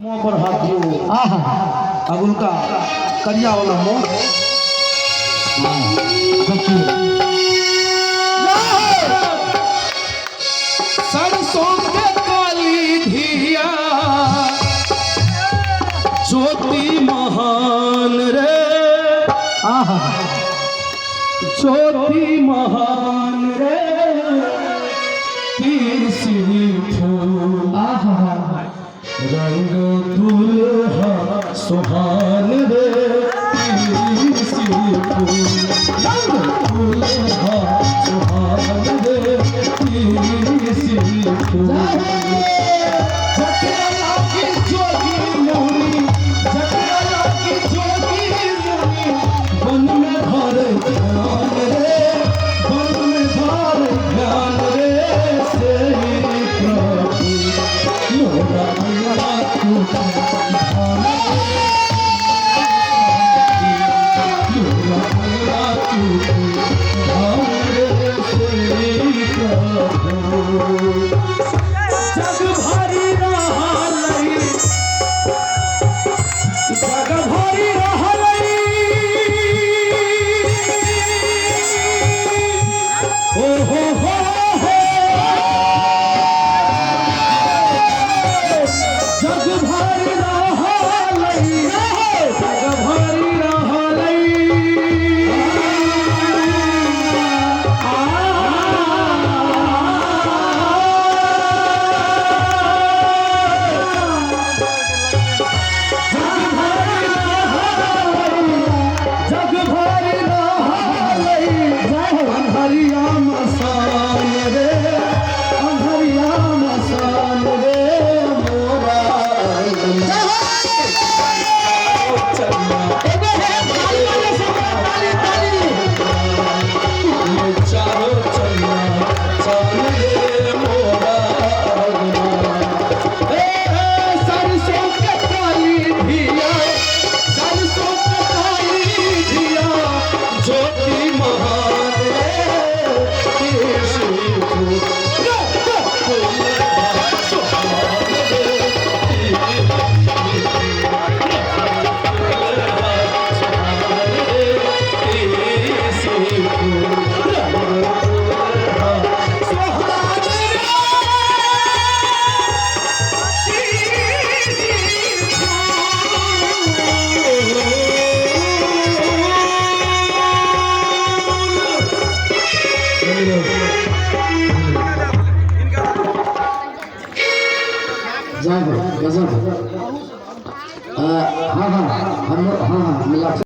मुंह पर हाथ दियो। अब उनका करिया वाला मुंह सरसों के काली धिया ज्योति महान रे ज्योति महान रे तीसरी फूल रंग दुल्हा सुहान रे तीसरी फूल रंग दुल्हा सुहान रे तीसरी फूल जटिया की जोगी मोरी जटिया की जोगी मोरी बन में भर ध्यान रे बन में भर ध्यान रे से प्रभु मोरा हाँ हाँ हम हाँ हाँ